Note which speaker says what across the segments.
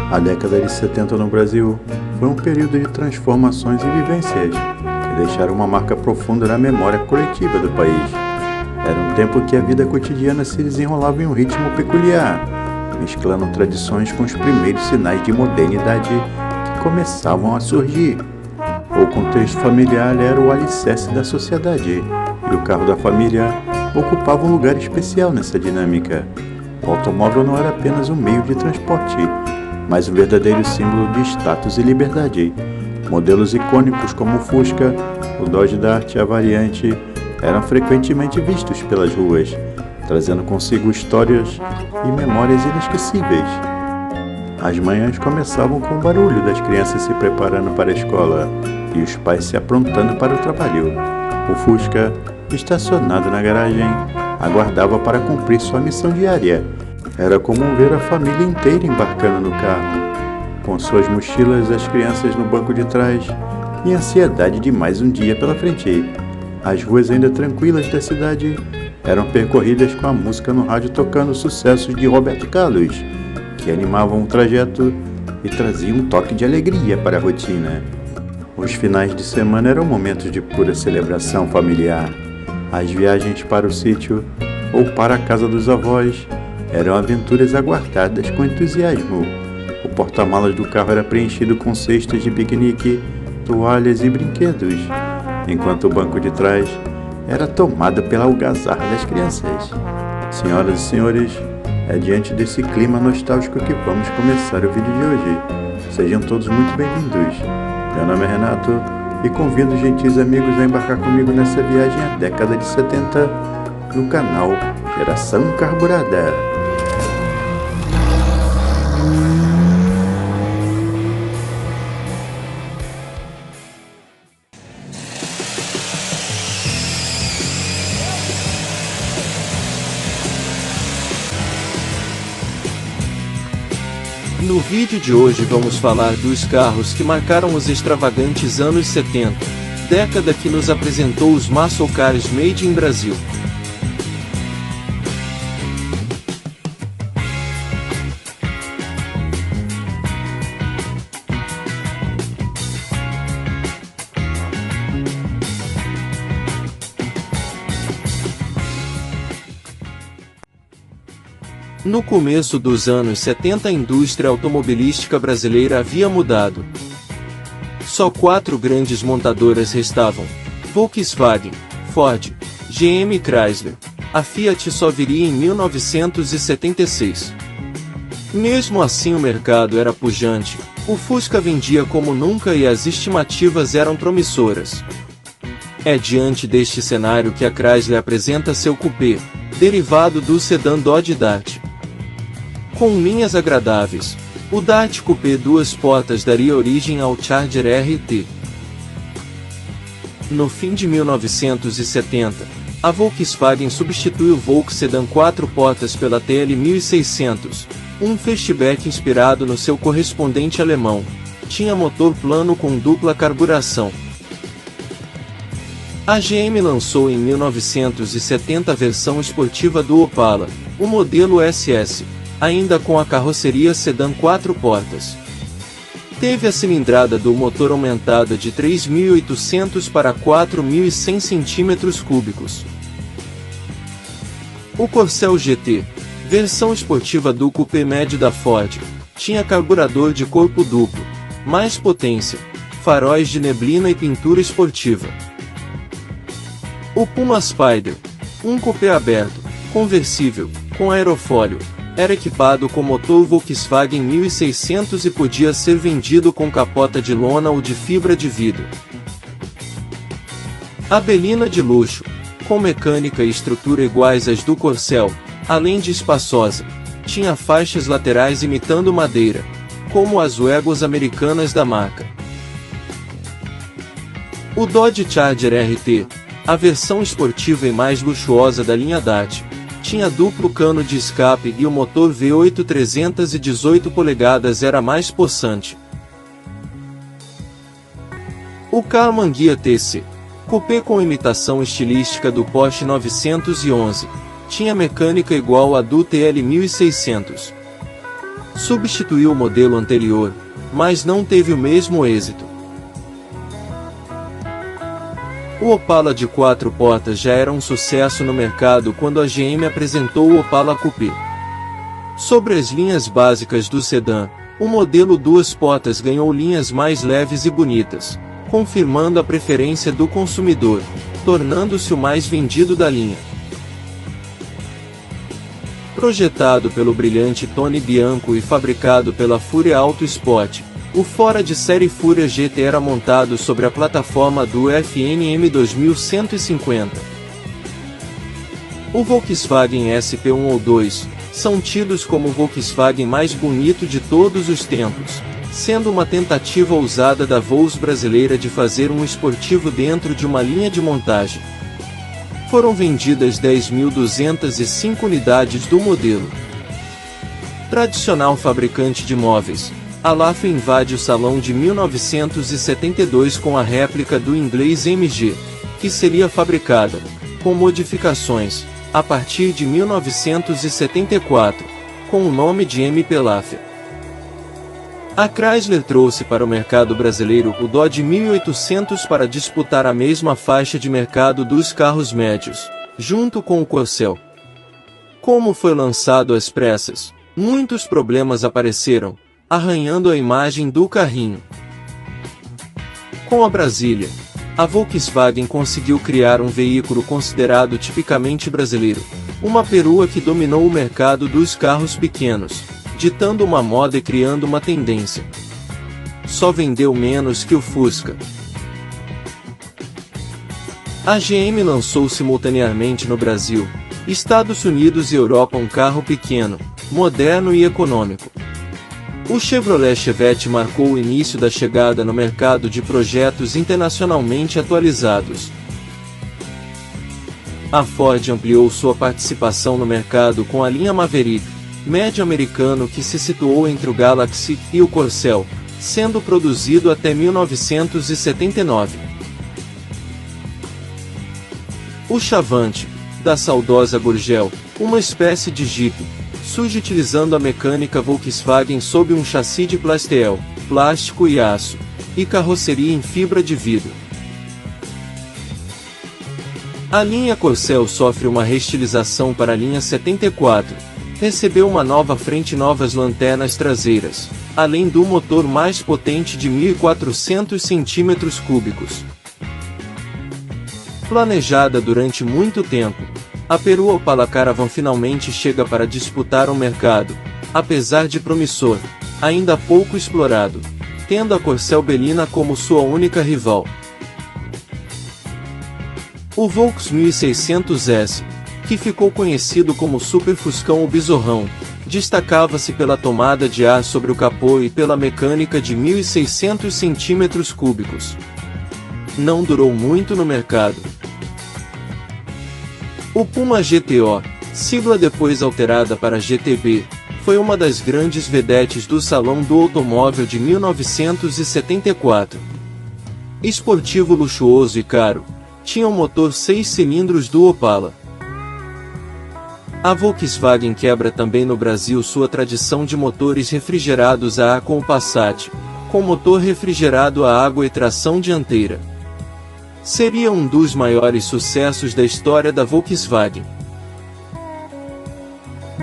Speaker 1: A década de 70 no Brasil foi um período de transformações e vivências que deixaram uma marca profunda na memória coletiva do país. Era um tempo que a vida cotidiana se desenrolava em um ritmo peculiar, mesclando tradições com os primeiros sinais de modernidade que começavam a surgir. O contexto familiar era o alicerce da sociedade, e o carro da família ocupava um lugar especial nessa dinâmica. O automóvel não era apenas um meio de transporte, mas um verdadeiro símbolo de status e liberdade. Modelos icônicos como o Fusca, o Dodge Dart e a Variante eram frequentemente vistos pelas ruas, trazendo consigo histórias e memórias inesquecíveis. As manhãs começavam com o barulho das crianças se preparando para a escola e os pais se aprontando para o trabalho. O Fusca, estacionado na garagem, aguardava para cumprir sua missão diária. Era comum ver a família inteira embarcando no carro, com suas mochilas, as crianças no banco de trás e ansiedade de mais um dia pela frente. As ruas ainda tranquilas da cidade eram percorridas com a música no rádio tocando sucessos de Roberto Carlos, que animavam o trajeto e traziam um toque de alegria para a rotina. Os finais de semana eram momentos de pura celebração familiar. As viagens para o sítio ou para a casa dos avós eram aventuras aguardadas com entusiasmo. O porta-malas do carro era preenchido com cestas de piquenique, toalhas e brinquedos, enquanto o banco de trás era tomado pela algazarra das crianças. Senhoras e senhores, é diante desse clima nostálgico que vamos começar o vídeo de hoje. Sejam todos muito bem-vindos. Meu nome é Renato e convido os gentis amigos a embarcar comigo nessa viagem à década de 70 no canal Geração Carburada.
Speaker 2: No vídeo de hoje vamos falar dos carros que marcaram os extravagantes anos 70, década que nos apresentou os muscle cars made in Brasil. No começo dos anos 70 a indústria automobilística brasileira havia mudado. Só 4 grandes montadoras restavam: Volkswagen, Ford, GM e Chrysler. A Fiat só viria em 1976. Mesmo assim o mercado era pujante, o Fusca vendia como nunca e as estimativas eram promissoras. É diante deste cenário que a Chrysler apresenta seu coupé, derivado do sedã Dodge Dart. Com linhas agradáveis, o Dart Coupé 2 portas daria origem ao Charger RT. No fim de 1970, a Volkswagen substituiu o Volkswagen 4 portas pela TL 1600, um fastback inspirado no seu correspondente alemão. Tinha motor plano com dupla carburação. A GM lançou em 1970 a versão esportiva do Opala, o modelo SS, ainda com a carroceria sedã 4 portas. Teve a cilindrada do motor aumentada de 3.800 para 4.100 cm3. O Corcel GT, versão esportiva do coupé médio da Ford, tinha carburador de corpo duplo, mais potência, faróis de neblina e pintura esportiva. O Puma Spider, um coupé aberto, conversível, com aerofólio, era equipado com motor Volkswagen 1600 e podia ser vendido com capota de lona ou de fibra de vidro. A berlina de luxo, com mecânica e estrutura iguais às do Corcel, além de espaçosa, tinha faixas laterais imitando madeira, como as Wagons americanas da marca. O Dodge Charger RT, a versão esportiva e mais luxuosa da linha Dart, tinha duplo cano de escape e o motor V8 318 polegadas era mais possante. O Karmann Ghia TC, coupé com imitação estilística do Porsche 911, tinha mecânica igual à do TL 1600. Substituiu o modelo anterior, mas não teve o mesmo êxito. O Opala de 4 portas já era um sucesso no mercado quando a GM apresentou o Opala Coupé. Sobre as linhas básicas do sedã, o modelo 2 portas ganhou linhas mais leves e bonitas, confirmando a preferência do consumidor, tornando-se o mais vendido da linha. Projetado pelo brilhante Tony Bianco e fabricado pela Fúria Auto Sport, o fora de série Fúria GT era montado sobre a plataforma do FNM 2150. O Volkswagen SP1 ou 2 são tidos como o Volkswagen mais bonito de todos os tempos, sendo uma tentativa ousada da Volks brasileira de fazer um esportivo dentro de uma linha de montagem. Foram vendidas 10.205 unidades do modelo. Tradicional fabricante de móveis, a LAF invade o salão de 1972 com a réplica do inglês MG, que seria fabricada, com modificações, a partir de 1974, com o nome de MP LAF. A Chrysler trouxe para o mercado brasileiro o Dodge 1800 para disputar a mesma faixa de mercado dos carros médios, junto com o Corcel. Como foi lançado às pressas, muitos problemas apareceram, arranhando a imagem do carrinho. Com a Brasília, a Volkswagen conseguiu criar um veículo considerado tipicamente brasileiro, uma perua que dominou o mercado dos carros pequenos, ditando uma moda e criando uma tendência. Só vendeu menos que o Fusca. A GM lançou simultaneamente no Brasil, Estados Unidos e Europa um carro pequeno, moderno e econômico. O Chevrolet Chevette marcou o início da chegada no mercado de projetos internacionalmente atualizados. A Ford ampliou sua participação no mercado com a linha Maverick, médio americano que se situou entre o Galaxy e o Corcel, sendo produzido até 1979. O Chavante, da saudosa Gurgel, uma espécie de Jeep, surge utilizando a mecânica Volkswagen sob um chassi de Plastel, plástico e aço, e carroceria em fibra de vidro. A linha Corcel sofre uma restilização para a linha 74, recebeu uma nova frente e novas lanternas traseiras, além do motor mais potente de 1.400 cm3. Planejada durante muito tempo, a perua Opala Caravan finalmente chega para disputar o mercado, apesar de promissor, ainda pouco explorado, tendo a Corcel Belina como sua única rival. O Volks 1600S, que ficou conhecido como Super Fuscão ou Besorrão, destacava-se pela tomada de ar sobre o capô e pela mecânica de 1.600 cm3. Não durou muito no mercado. O Puma GTO, sigla depois alterada para GTB, foi uma das grandes vedetes do Salão do Automóvel de 1974. Esportivo luxuoso e caro, tinha o motor 6 cilindros do Opala. A Volkswagen quebra também no Brasil sua tradição de motores refrigerados a ar com o Passat, com motor refrigerado a água e tração dianteira. Seria um dos maiores sucessos da história da Volkswagen.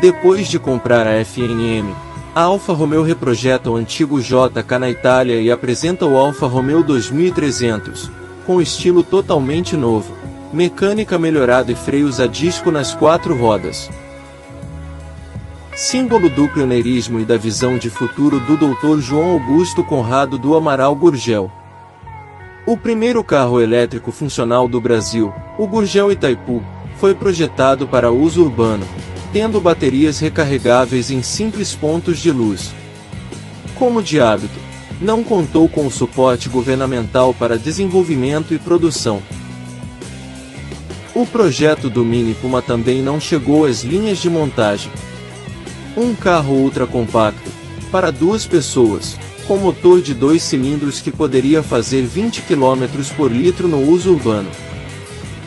Speaker 2: Depois de comprar a FNM, a Alfa Romeo reprojeta o antigo JK na Itália e apresenta o Alfa Romeo 2300, com estilo totalmente novo, mecânica melhorada e freios a disco nas 4 rodas. Símbolo do pioneirismo e da visão de futuro do Dr. João Augusto Conrado do Amaral Gurgel. O primeiro carro elétrico funcional do Brasil, o Gurgel Itaipu, foi projetado para uso urbano, tendo baterias recarregáveis em simples pontos de luz. Como de hábito, não contou com o suporte governamental para desenvolvimento e produção. O projeto do Mini Puma também não chegou às linhas de montagem. Um carro ultra compacto, para 2 pessoas, com motor de 2 cilindros que poderia fazer 20 km por litro no uso urbano.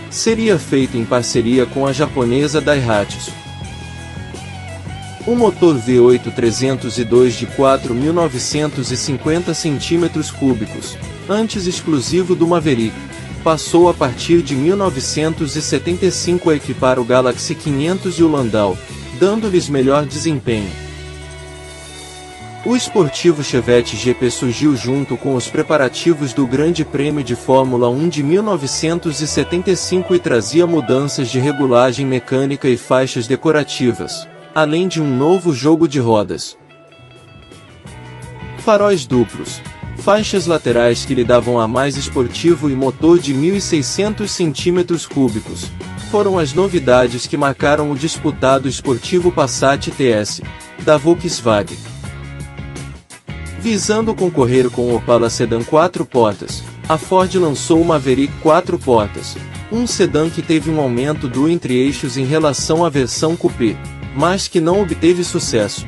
Speaker 2: Seria feito em parceria com a japonesa Daihatsu. Um motor V8 302 de 4.950 cm3, antes exclusivo do Maverick, passou a partir de 1975 a equipar o Galaxy 500 e o Landau, dando-lhes melhor desempenho. O esportivo Chevette GP surgiu junto com os preparativos do Grande Prêmio de Fórmula 1 de 1975 e trazia mudanças de regulagem mecânica e faixas decorativas, além de um novo jogo de rodas. Faróis duplos, faixas laterais que lhe davam ar mais esportivo e motor de 1.600 cm3, foram as novidades que marcaram o disputado esportivo Passat TS, da Volkswagen. Visando concorrer com o Opala Sedan 4 portas, a Ford lançou o Maverick 4 portas, um sedã que teve um aumento do entre-eixos em relação à versão coupé, mas que não obteve sucesso.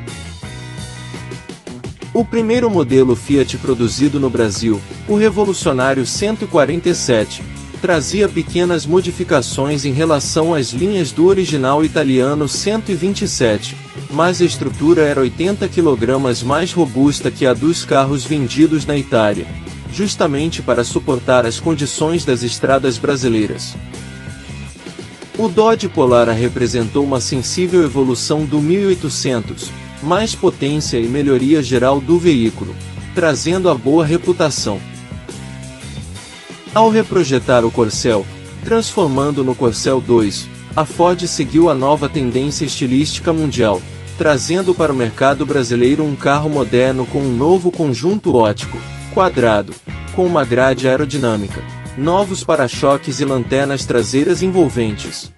Speaker 2: O primeiro modelo Fiat produzido no Brasil, o revolucionário 147, trazia pequenas modificações em relação às linhas do original italiano 127, mas a estrutura era 80 kg mais robusta que a dos carros vendidos na Itália, justamente para suportar as condições das estradas brasileiras. O Dodge Polara representou uma sensível evolução do 1800, mais potência e melhoria geral do veículo, trazendo a boa reputação. Ao reprojetar o Corcel, transformando no Corcel 2, a Ford seguiu a nova tendência estilística mundial, trazendo para o mercado brasileiro um carro moderno com um novo conjunto óptico, quadrado, com uma grade aerodinâmica, novos para-choques e lanternas traseiras envolventes.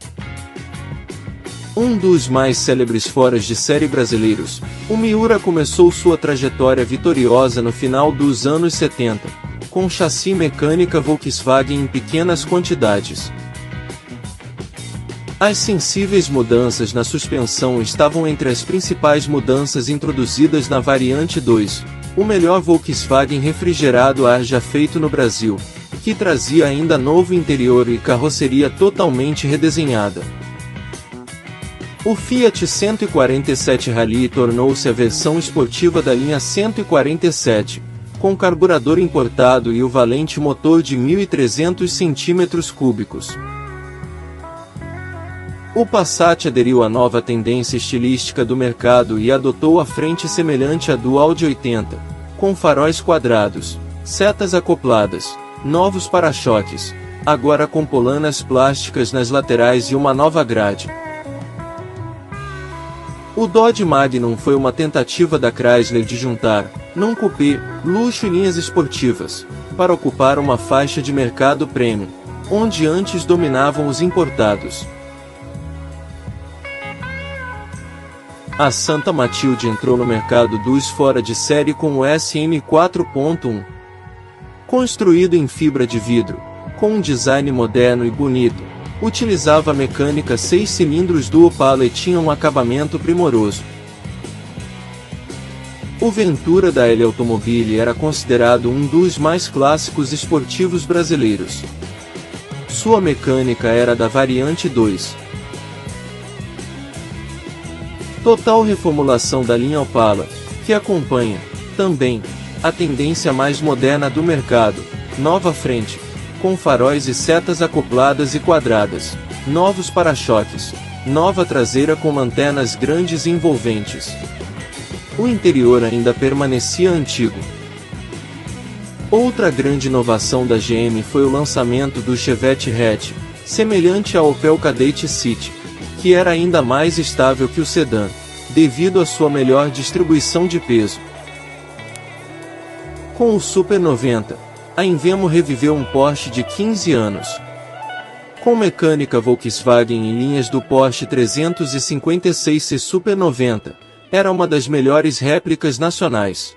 Speaker 2: Um dos mais célebres foras de série brasileiros, o Miura começou sua trajetória vitoriosa no final dos anos 70, com chassi mecânica Volkswagen em pequenas quantidades. As sensíveis mudanças na suspensão estavam entre as principais mudanças introduzidas na variante 2, o melhor Volkswagen refrigerado a ar já feito no Brasil, que trazia ainda novo interior e carroceria totalmente redesenhada. O Fiat 147 Rally tornou-se a versão esportiva da linha 147, com carburador importado e o valente motor de 1.300 cm3. O Passat aderiu à nova tendência estilística do mercado e adotou a frente semelhante à do Audi 80, com faróis quadrados, setas acopladas, novos para-choques, agora com polanas plásticas nas laterais e uma nova grade. O Dodge Magnum foi uma tentativa da Chrysler de juntar, num coupé, luxo e linhas esportivas, para ocupar uma faixa de mercado premium, onde antes dominavam os importados. A Santa Matilde entrou no mercado dos fora de série com o SM 4.1. Construído em fibra de vidro, com um design moderno e bonito, utilizava a mecânica 6 cilindros do Opala e tinha um acabamento primoroso. O Ventura da L Automobile era considerado um dos mais clássicos esportivos brasileiros. Sua mecânica era da variante 2. Total reformulação da linha Opala, que acompanha, também, a tendência mais moderna do mercado, nova frente, com faróis e setas acopladas e quadradas, novos para-choques, nova traseira com lanternas grandes e envolventes. O interior ainda permanecia antigo. Outra grande inovação da GM foi o lançamento do Chevette Hatch, semelhante ao Opel Kadett City, que era ainda mais estável que o sedã, devido à sua melhor distribuição de peso. Com o Super 90, a Invemo reviveu um Porsche de 15 anos. Com mecânica Volkswagen em linhas do Porsche 356 C Super 90, era uma das melhores réplicas nacionais.